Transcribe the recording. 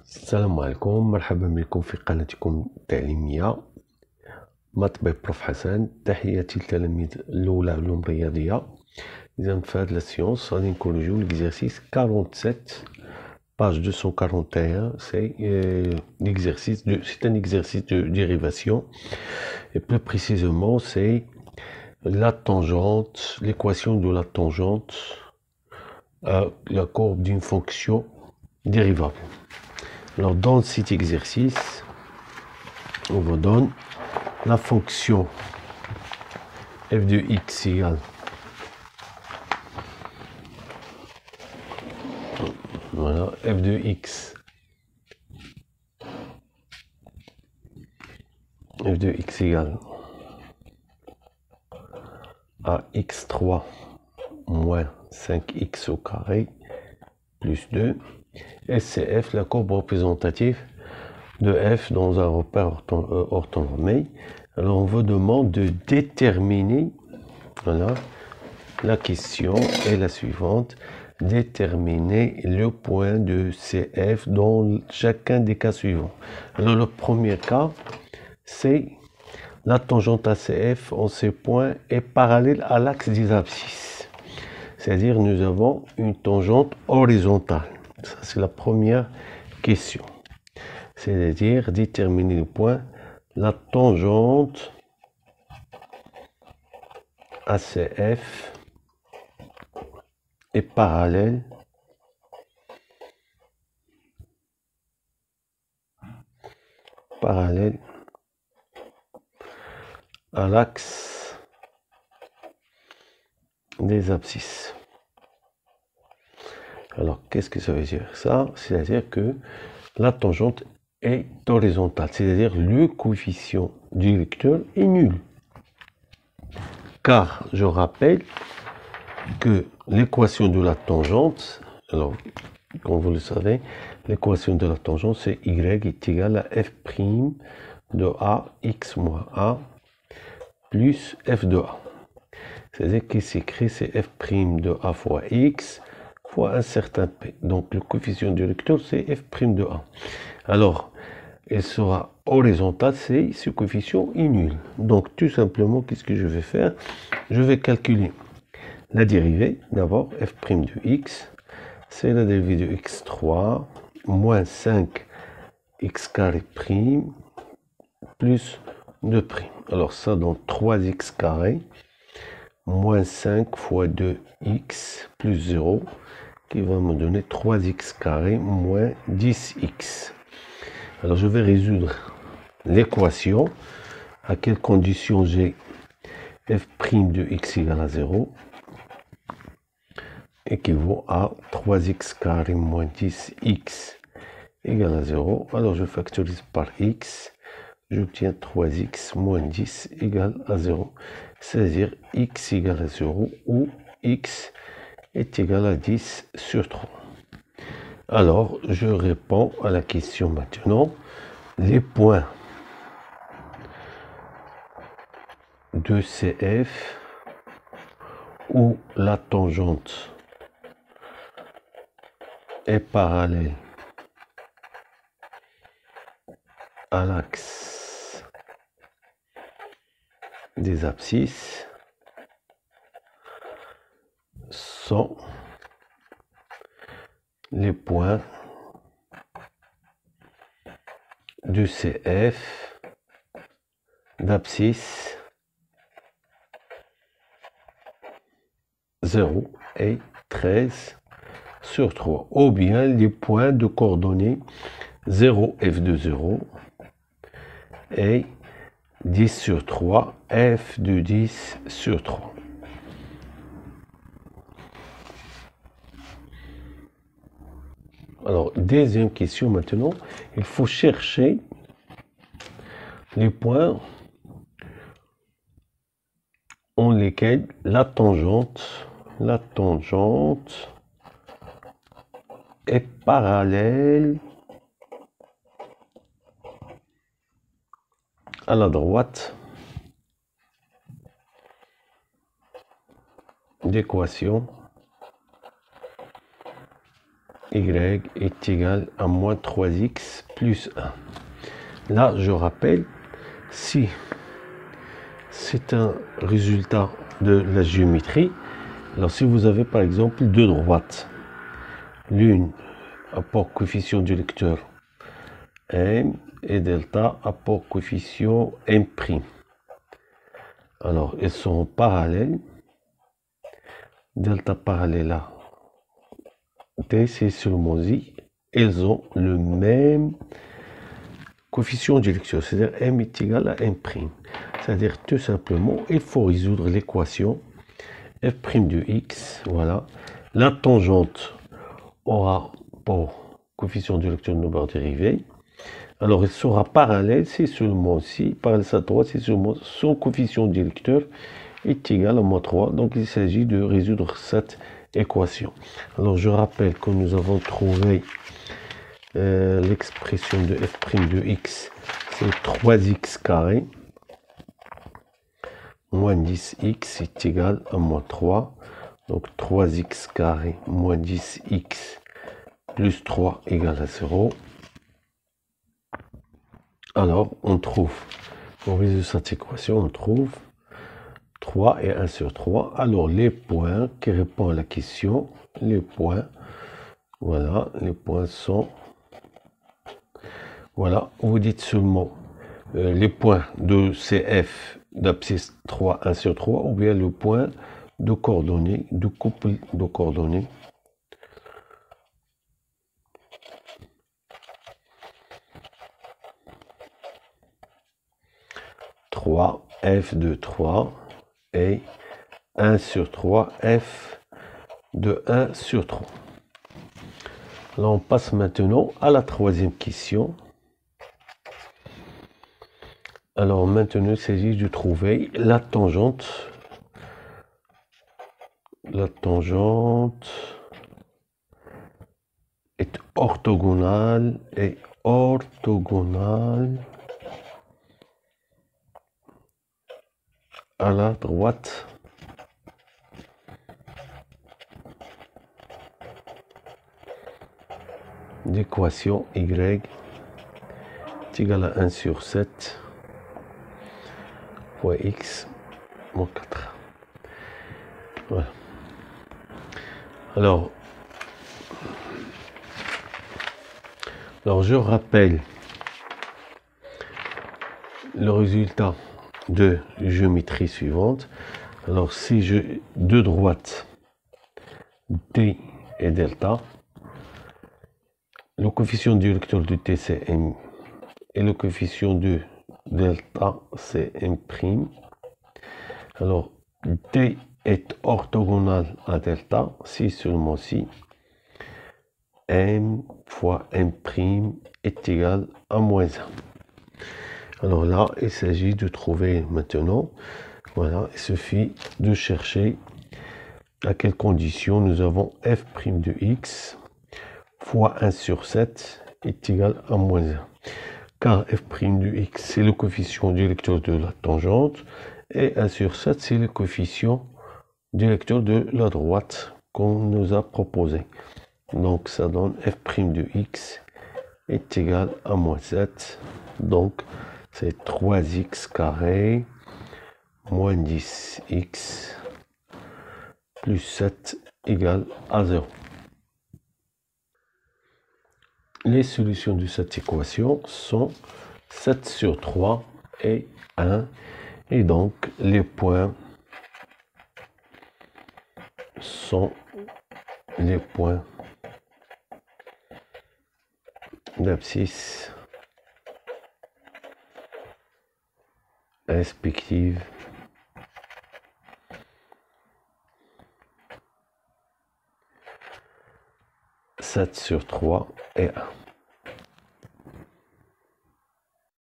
السلام عليكم، مرحبا بكم في قناتكم التعليمية مطبب بروف حسن. تحياتي للتلاميذ الأولى علوم رياضية. إذا في هاد لاسيونس غادي نكوريجيو ليكزارسيس 47 page 241. C'est l'exercice c'est un exercice de dérivation et plus précisément c'est la tangente, l'équation de la tangente à la courbe d'une fonction dérivable. Alors dans cet exercice, on vous donne la fonction f de x égale voilà, f de x égale à x3 moins 5x au carré plus 2. Et c'est f, la courbe représentative de f dans un repère orthonormé. Alors on vous demande de déterminer, voilà, la question est la suivante: déterminer le point de CF dans chacun des cas suivants. Alors le premier cas, c'est la tangente ACF en ces points est parallèle à l'axe des abscisses. C'est-à-dire nous avons une tangente horizontale. Ça c'est la première question. C'est-à-dire déterminer le point, la tangente ACF est parallèle à l'axe des abscisses. Alors qu'est-ce que ça veut dire ça? C'est-à-dire que la tangente est horizontale, c'est-à-dire le coefficient du vecteur est nul. Car je rappelle que l'équation de la tangente, alors comme vous le savez, l'équation de la tangente c'est y est égal à f' de a x moins a plus f de a. C'est-à-dire qu'il s'écrit c'est f' de a fois x fois un certain p. Donc le coefficient du vecteur c'est f' de a. Alors elle sera horizontale, c'est ce coefficient est nul. Donc tout simplement, qu'est-ce que je vais faire? Je vais calculer la dérivée. D'abord f' de x, c'est la dérivée de x3 moins 5 x carré prime plus 2 prime. Alors ça donne 3x carré moins 5 fois 2x plus 0 qui va me donner 3x carré moins 10x. Alors je vais résoudre l'équation. À quelles conditions j'ai f' de x égale à 0 équivaut à 3x carré moins 10x égale à 0. Alors je factorise par x, j'obtiens 3x moins 10 égale à 0. C'est-à-dire x égale à 0 ou x est égal à 10 sur 3. Alors je réponds à la question maintenant. Les points de CF où la tangente est parallèle à l'axe des abscisses sont les points de CF d'abscisse 0 et 13 sur 3, ou bien les points de coordonnées 0 f de 0 et 10 sur 3 f de 10 sur 3. Alors deuxième question maintenant, il faut chercher les points en lesquels la tangente est parallèle à la droite d'équation y est égal à moins 3x plus 1. Là, je rappelle, si c'est un résultat de la géométrie, alors si vous avez par exemple deux droites, l'une apport coefficient du lecteur m et delta apport coefficient m'. Alors, elles sont parallèles. Delta parallèle à t, c'est seulement i. Elles ont le même coefficient du lecteur, c'est-à-dire m est égal à m'. C'est-à-dire tout simplement, il faut résoudre l'équation f' de x. Voilà. La tangente aura pour coefficient du lecteur une barre dérivée. Alors, elle sera parallèle, c'est seulement si, parallèle à droite, c'est seulement son coefficient du lecteur est égal à moins 3. Donc, il s'agit de résoudre cette équation. Alors, je rappelle que nous avons trouvé l'expression de f' de x, c'est 3x carré moins 10x est égal à moins 3. Donc, 3x carré moins 10x plus 3 égale à 0. Alors, on résout cette équation, on trouve 3 et 1 sur 3. Alors, les points qui répondent à la question, les points, voilà, les points sont, voilà, vous dites seulement les points de CF d'abscisse 3, 1 sur 3, ou bien le point de coordonnées, de couple de coordonnées. F de 3 et 1 sur 3, F de 1 sur 3. Alors on passe maintenant à la troisième question. Alors maintenant il s'agit de trouver la tangente. La tangente est orthogonale à la droite d'équation y est égal à 1 sur 7 fois x moins 4. Voilà. Alors je rappelle le résultat de géométrie suivante. Alors si j'ai deux droites t et delta, le coefficient du lecteur de t c'est m et le coefficient de delta c'est m'. Alors t est orthogonal à delta si seulement si m fois m' est égal à moins 1. Alors là, il s'agit de trouver maintenant, voilà, il suffit de chercher à quelles conditions nous avons f' de x fois 1 sur 7 est égal à moins 1. Car f' de x, c'est le coefficient du lecteur de la tangente, et 1 sur 7, c'est le coefficient du lecteur de la droite qu'on nous a proposé. Donc ça donne f' de x est égal à moins 7. Donc c'est 3x carré moins 10x plus 7 égale à 0. Les solutions de cette équation sont 7 sur 3 et 1. Et donc les points sont les points d'abscisse respective sur 3 et 1.